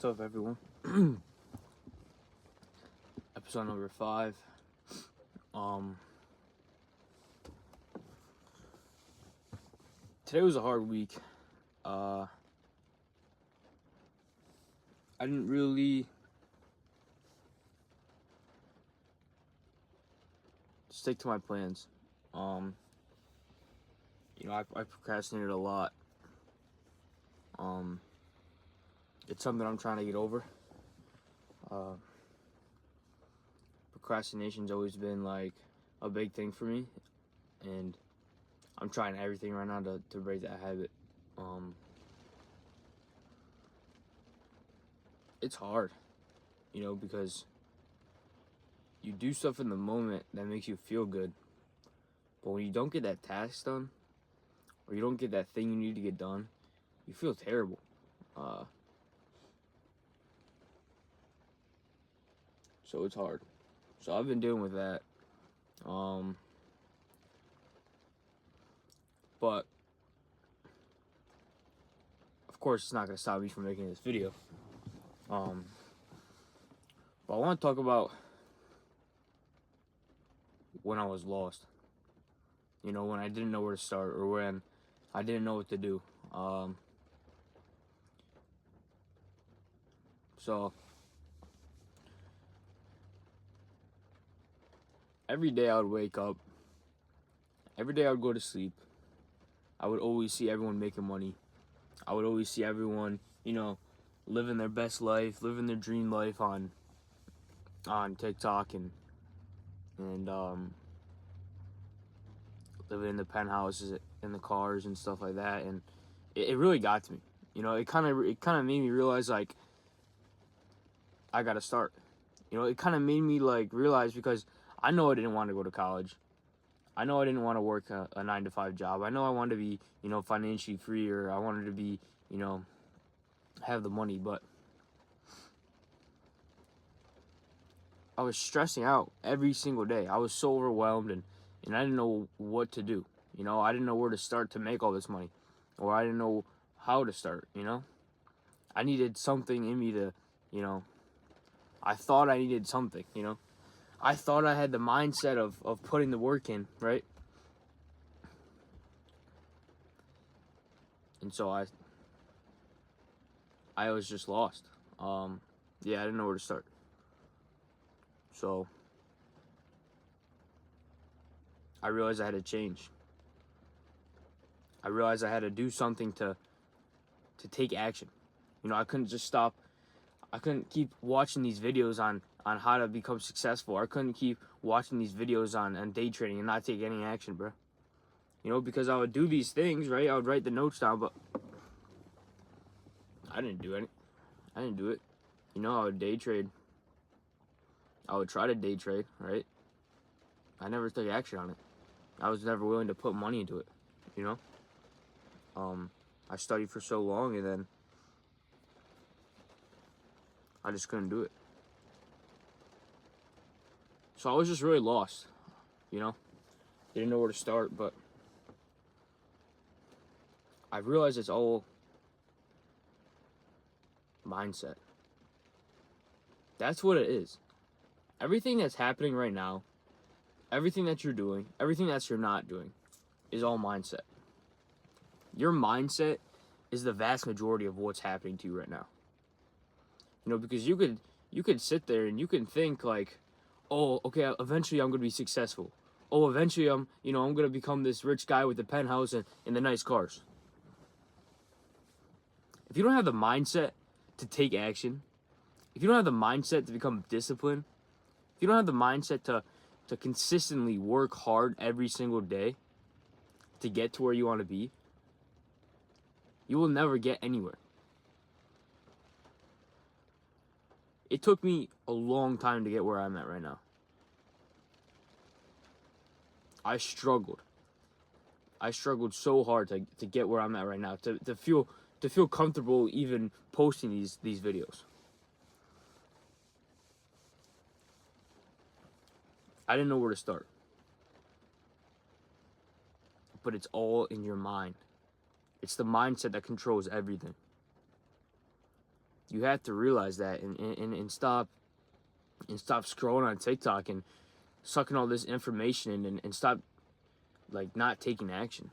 What's up, everyone? Episode number 5. Today was a hard week. I didn't really stick to my plans. I procrastinated a lot. It's something I'm trying to get over. Procrastination's always been like a big thing for me, and I'm trying everything right now to break that habit. It's hard, because you do stuff in the moment that makes you feel good, but when you don't get that task done, or you don't get that thing you need to get done, you feel terrible. So it's hard. So I've been dealing with that. But of course, it's not gonna stop me from making this video. But I want to talk about when I was lost. When I didn't know where to start, or when I didn't know what to do. So every day I would wake up. Every day I would go to sleep. I would always see everyone making money. I would always see everyone, living their best life, living their dream life on TikTok and living in the penthouses, in the cars and stuff like that. And it really got to me. It kind of made me realize, like, I gotta start. It kind of made me like realize, because I know I didn't want to go to college. I know I didn't want to work a 9-to-5 job. I know I wanted to be, financially free, or I wanted to be, have the money, but I was stressing out every single day. I was so overwhelmed, and I didn't know what to do. I didn't know where to start to make all this money, or I didn't know how to start, I needed something in me to, I thought I needed something, I thought I had the mindset of putting the work in, right? And so I was just lost. I didn't know where to start. So I realized I had to change. I realized I had to do something to take action. I couldn't just stop. I couldn't keep watching these videos on how to become successful. I couldn't keep watching these videos on day trading and not take any action, bro. Because I would do these things, right? I would write the notes down, but I didn't do it. I didn't do it. I would day trade. I would try to day trade, right? I never took action on it. I was never willing to put money into it, I studied for so long, and then I just couldn't do it. So I was just really lost, Didn't know where to start, but I realized it's all mindset. That's what it is. Everything that's happening right now, everything that you're doing, everything that you're not doing, is all mindset. Your mindset is the vast majority of what's happening to you right now. Because you could sit there and you can think like, oh, okay, eventually I'm gonna be successful. Oh, eventually I'm gonna become this rich guy with the penthouse and the nice cars. If you don't have the mindset to take action, if you don't have the mindset to become disciplined, if you don't have the mindset to consistently work hard every single day to get to where you want to be, you will never get anywhere. It took me a long time to get where I'm at right now. I struggled. I struggled so hard to get where I'm at right now, to feel comfortable even posting these videos. I didn't know where to start. But it's all in your mind. It's the mindset that controls everything. You have to realize that and stop scrolling on TikTok and sucking all this information in and stop like not taking action.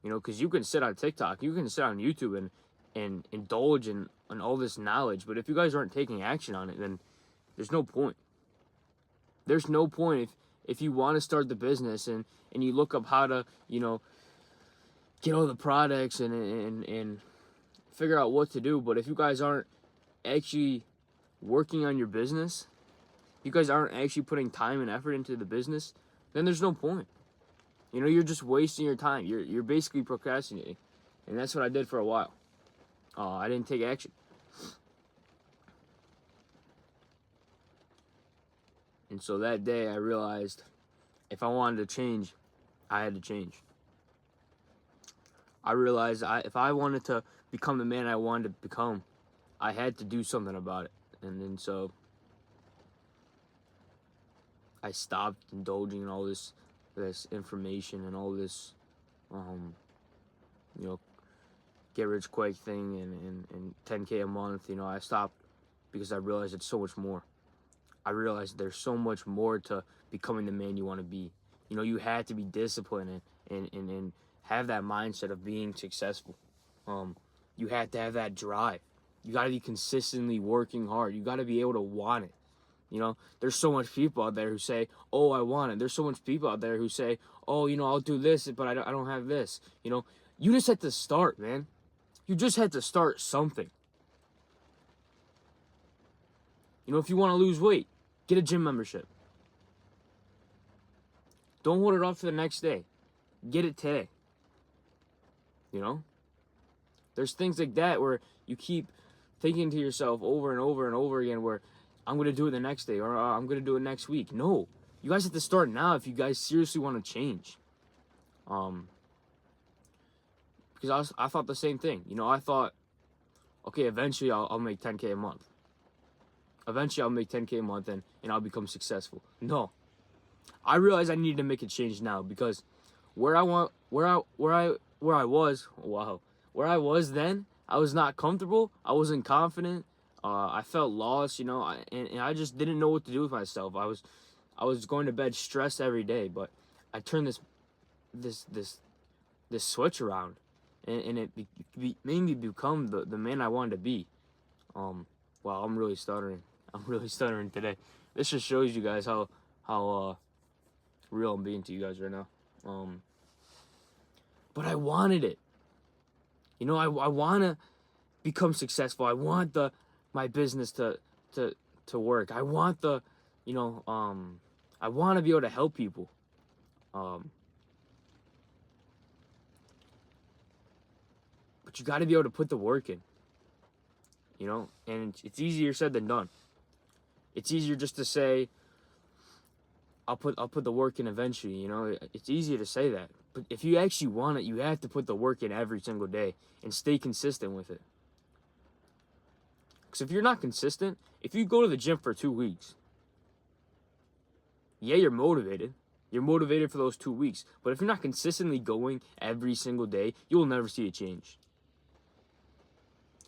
You know, because you can sit on TikTok, you can sit on YouTube and indulge in all this knowledge, but if you guys aren't taking action on it, then there's no point. There's no point if you want to start the business and you look up how to, you know, get all the products and figure out what to do, but if you guys aren't actually working on your business, you guys aren't actually putting time and effort into the business, then there's no point. You know, you're just wasting your time. You're basically procrastinating. And that's what I did for a while. I didn't take action. And so that day I realized if I wanted to change, I had to change. I realized if I wanted to become the man I wanted to become, I had to do something about it. And then so I stopped indulging in all this information and all this, you know, get rich quick thing and 10K a month. You know, I stopped because I realized it's so much more. I realized there's so much more to becoming the man you want to be. You know, you had to be disciplined and have that mindset of being successful. You had to have that drive. You got to be consistently working hard. You got to be able to want it. You know, there's so much people out there who say, oh, I want it. There's so much people out there who say, oh, you know, I'll do this, but I don't have this. You know, you just had to start, man. You just had to start something. You know, if you want to lose weight, get a gym membership. Don't hold it off to the next day. Get it today. You know? There's things like that where you keep thinking to yourself over and over and over again where I'm going to do it the next day or I'm going to do it next week. No. You guys have to start now if you guys seriously want to change. Because I thought the same thing. You know, I thought, okay, eventually I'll make 10K a month. Eventually I'll make 10K a month and I'll become successful. No. I realized I needed to make a change now because where I was then, I was not comfortable. I wasn't confident. I felt lost, you know, and I just didn't know what to do with myself. I was going to bed stressed every day, but I turned this switch around, and it made me become the man I wanted to be. Wow, I'm really stuttering. I'm really stuttering today. This just shows you guys how real I'm being to you guys right now. But I wanted it. You know, I want to become successful. I want my business to work. I want I want to be able to help people. But you got to be able to put the work in. You know, and it's easier said than done. It's easier just to say, I'll put the work in eventually, you know. It's easier to say that. But if you actually want it, you have to put the work in every single day and stay consistent with it. Because if you're not consistent, if you go to the gym for 2 weeks, yeah, you're motivated. You're motivated for those 2 weeks. But if you're not consistently going every single day, you will never see a change.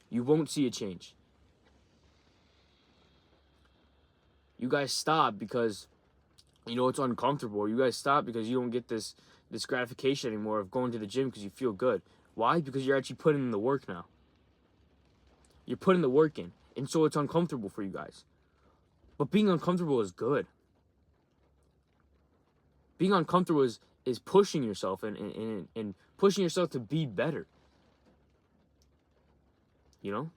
You won't see a change. You guys stop because, you know, it's uncomfortable. You guys stop because you don't get this gratification anymore of going to the gym because you feel good. Why? Because you're actually putting in the work now. You're putting the work in. And so it's uncomfortable for you guys. But being uncomfortable is good. Being uncomfortable is pushing yourself and pushing yourself to be better. You know?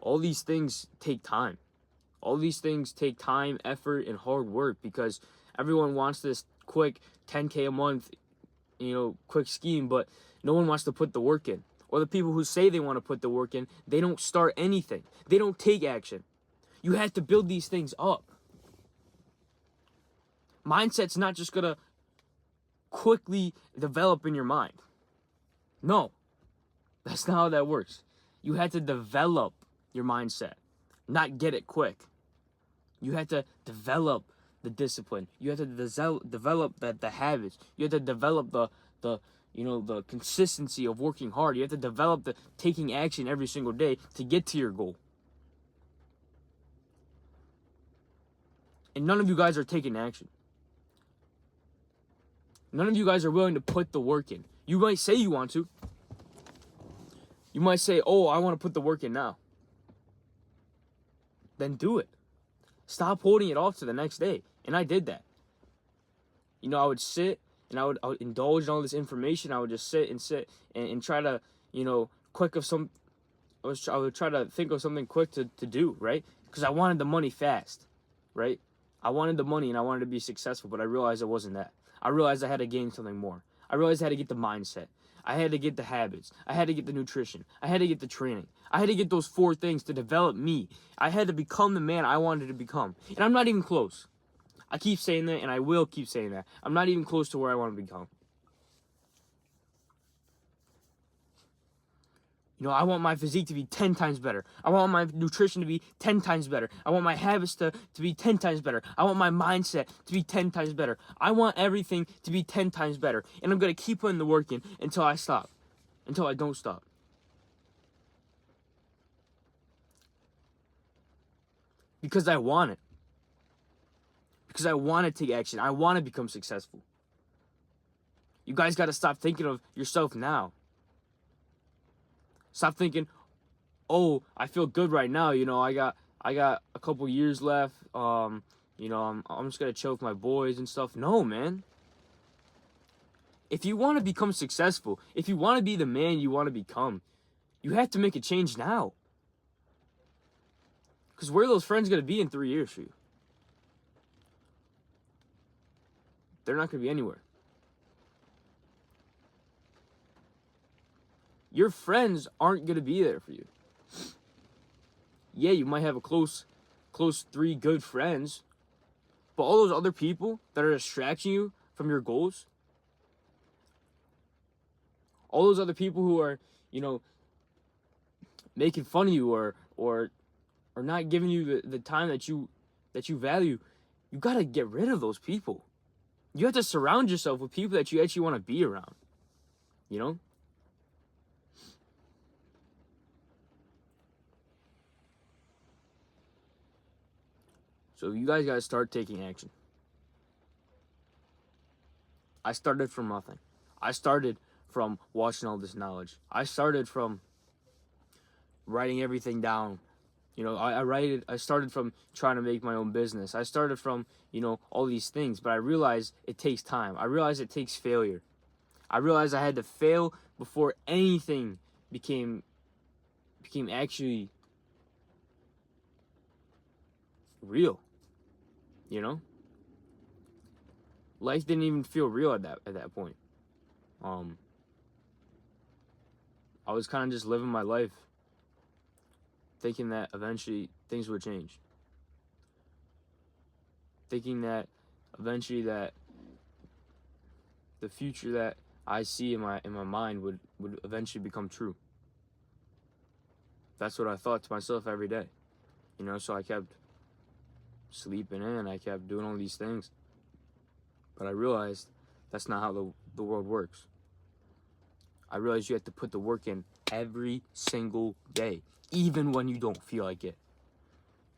All these things take time. All these things take time, effort, and hard work because everyone wants this quick 10K a month, you know, quick scheme, but no one wants to put the work in. Or the people who say they want to put the work in, they don't start anything. They don't take action. You have to build these things up. Mindset's not just going to quickly develop in your mind. No, that's not how that works. You have to develop your mindset, not get it quick. You have to develop the discipline. You have to develop the habits. You have to develop the the consistency of working hard. You have to develop the taking action every single day to get to your goal. And none of you guys are taking action. None of you guys are willing to put the work in. You might say you want to. You might say, oh, I want to put the work in now. Then do it. Stop holding it off to the next day. And I did that. I would sit and I would indulge in all this information. I would just sit and try to, quick of some, I would try to think of something quick to do, right? Because I wanted the money fast, right? I wanted the money and I wanted to be successful, but I realized it wasn't that. I realized I had to gain something more. I realized I had to get the mindset. I had to get the habits. I had to get the nutrition. I had to get the training. I had to get those 4 things to develop me. I had to become the man I wanted to become. And I'm not even close. I keep saying that, and I will keep saying that. I'm not even close to where I want to become. I want my physique to be 10 times better. I want my nutrition to be 10 times better. I want my habits to be 10 times better. I want my mindset to be 10 times better. I want everything to be 10 times better. And I'm going to keep putting the work in until I stop. Until I don't stop. Because I want it. Because I want to take action. I want to become successful. You guys got to stop thinking of yourself now. Stop thinking, oh, I feel good right now. I got a couple years left. I'm just gonna chill with my boys and stuff. No, man. If you want to become successful, if you want to be the man you want to become, you have to make a change now. Because where are those friends gonna be in 3 years for you? They're not gonna be anywhere. Your friends aren't going to be there for you. Yeah, you might have a close 3 good friends, but all those other people that are distracting you from your goals, all those other people who are, making fun of you or not giving you the time that you value, you got to get rid of those people. You have to surround yourself with people that you actually want to be around. So you guys got to start taking action. I started from nothing. I started from watching all this knowledge. I started from writing everything down. I started from trying to make my own business. I started from, all these things, but I realized it takes time. I realized it takes failure. I realized I had to fail before anything became actually real. Life didn't even feel real at that point. I was kind of just living my life thinking that eventually things would change. Thinking that eventually that the future that I see in my mind would eventually become true. That's what I thought to myself every day. So I kept sleeping in, I kept doing all these things. But I realized that's not how the world works. I realized you have to put the work in every single day, even when you don't feel like it.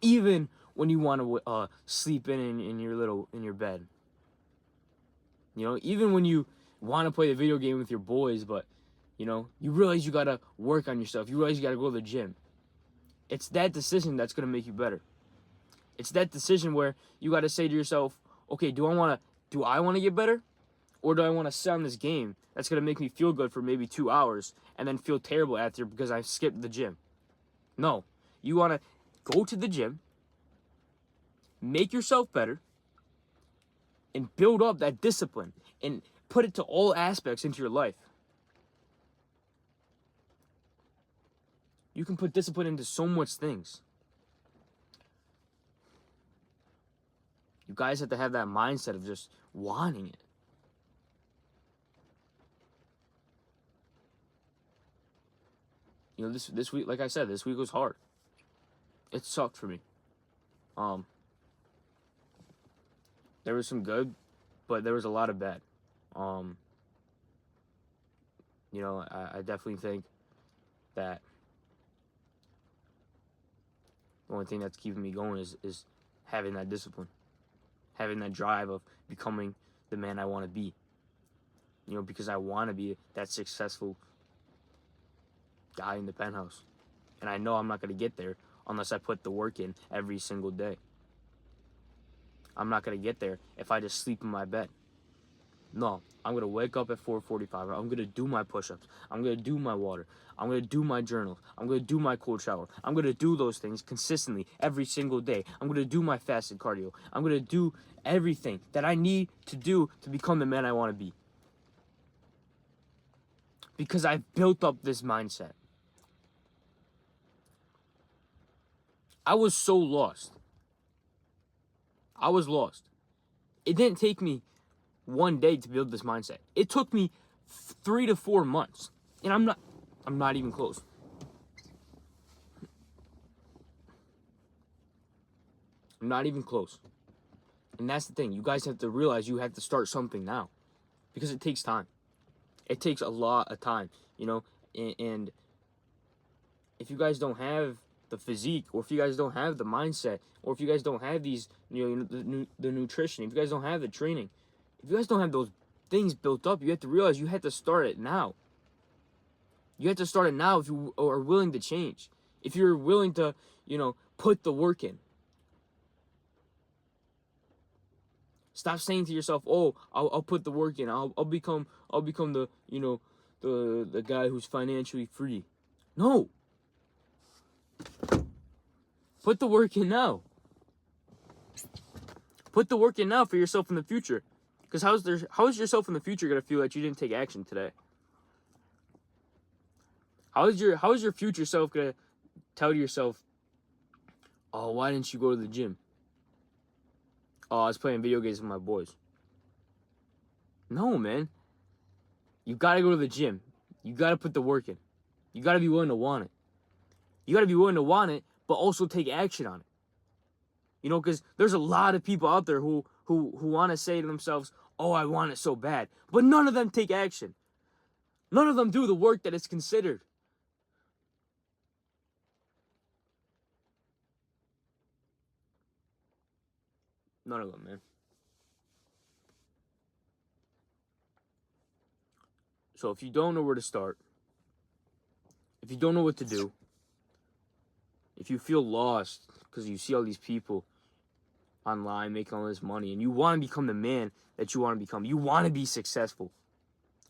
Even when you want to sleep in your bed. Even when you want to play the video game with your boys, but you realize you got to work on yourself. You realize you got to go to the gym. It's that decision that's going to make you better. It's that decision where you got to say to yourself, okay, do I want to get better? Or do I want to sit on this game that's going to make me feel good for maybe 2 hours and then feel terrible after because I skipped the gym? No. You want to go to the gym, make yourself better, and build up that discipline and put it to all aspects into your life. You can put discipline into so much things. You guys have to have that mindset of just wanting it. This week, like I said, this week was hard. It sucked for me. There was some good, but there was a lot of bad. You know, I definitely think that the only thing that's keeping me going is having that discipline, having that drive of becoming the man I want to be. You know, because I want to be that successful guy in the penthouse. And I know I'm not going to get there unless I put the work in every single day. I'm not going to get there if I just sleep in my bed. No, I'm going to wake up at 4:45. I'm going to do my push-ups. I'm going to do my water. I'm going to do my journal. I'm going to do my cold shower. I'm going to do those things consistently every single day. I'm going to do my fasted cardio. I'm going to do everything that I need to do to become the man I want to be. Because I've built up this mindset. I was so lost. I was lost. It didn't take me one day to build this mindset. It took me 3 to 4 months. And I'm not even close. I'm not even close. And that's the thing. You guys have to realize you have to start something now. Because it takes time. It takes a lot of time, you know, and if you guys don't have the physique, or if you guys don't have the mindset, or if you guys don't have these, you know, the nutrition, if you guys don't have the training, if you guys don't have those things built up, you have to realize you have to start it now. You have to start it now if you are willing to change. If you're willing to, you know, put the work in. Stop saying to yourself, "Oh, I'll put the work in. I'll become the, you know, the guy who's financially free." No. Put the work in now. Put the work in now for yourself in the future. Because how is yourself in the future gonna feel that you didn't take action today? How is your future self gonna tell yourself, "Oh, why didn't you go to the gym?" "Oh, I was playing video games with my boys." No, man. You gotta go to the gym. You gotta put the work in. You gotta be willing to want it. You gotta be willing to want it, but also take action on it. You know, because there's a lot of people out there who want to say to themselves, "Oh, I want it so bad," but none of them take action. None of them do the work that is considered. None of them, man. So if you don't know where to start, if you don't know what to do, if you feel lost because you see all these people online making all this money and you want to become the man that you want to become, you want to be successful,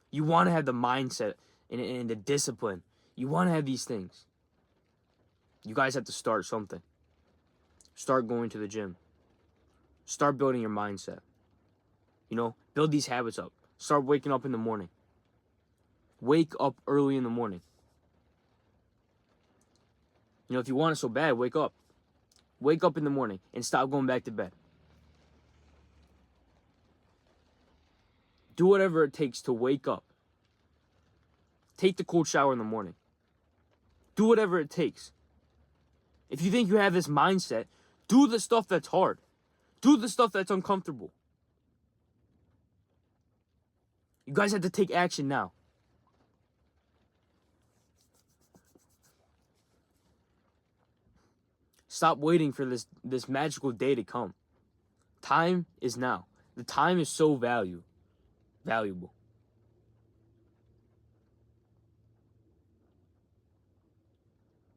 you want to have the mindset and the discipline, you want to have these things, you guys have to start something. Start going to the gym. Start building your mindset. You know, build these habits up. Start waking up in the morning. Wake up early in the morning. You know, if you want it so bad, wake up. Wake up in the morning and stop going back to bed. Do whatever it takes to wake up. Take the cold shower in the morning. Do whatever it takes. If you think you have this mindset, do the stuff that's hard. Do the stuff that's uncomfortable. You guys have to take action now. Stop waiting for this magical day to come. Time is now. The time is so valuable.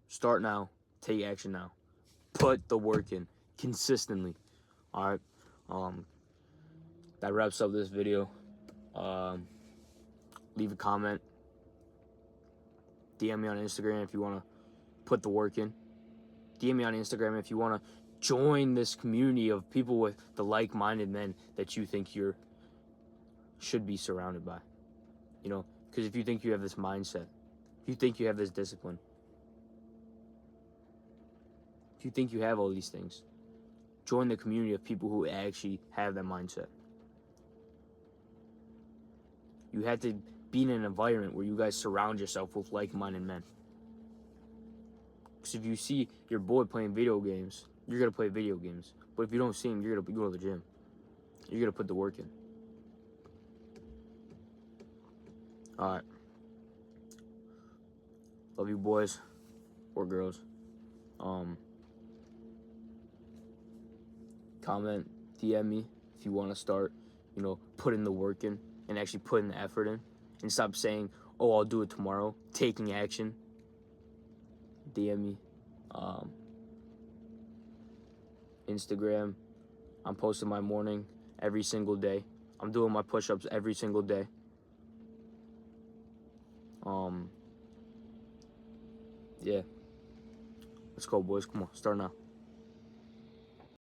Start now. Take action now. Put the work in consistently. All right. That wraps up this video. Leave a comment. DM me on Instagram if you want to put the work in. DM me on Instagram if you want to join this community of people with the like-minded men that you think should be surrounded by. You know, because if you think you have this mindset, if you think you have this discipline, if you think you have all these things, join the community of people who actually have that mindset. You have to be in an environment where you guys surround yourself with like-minded men. Because if you see your boy playing video games, you're going to play video games. But if you don't see him, you're going to go to the gym. You're going to put the work in. All right. Love you, boys or girls. Comment, DM me if you want to start, putting the work in and actually putting the effort in, and stop saying, "Oh, I'll do it tomorrow." Taking action. DM me. Instagram. I'm posting my morning every single day. I'm doing my push-ups every single day. Yeah. Let's go, boys. Come on, start now.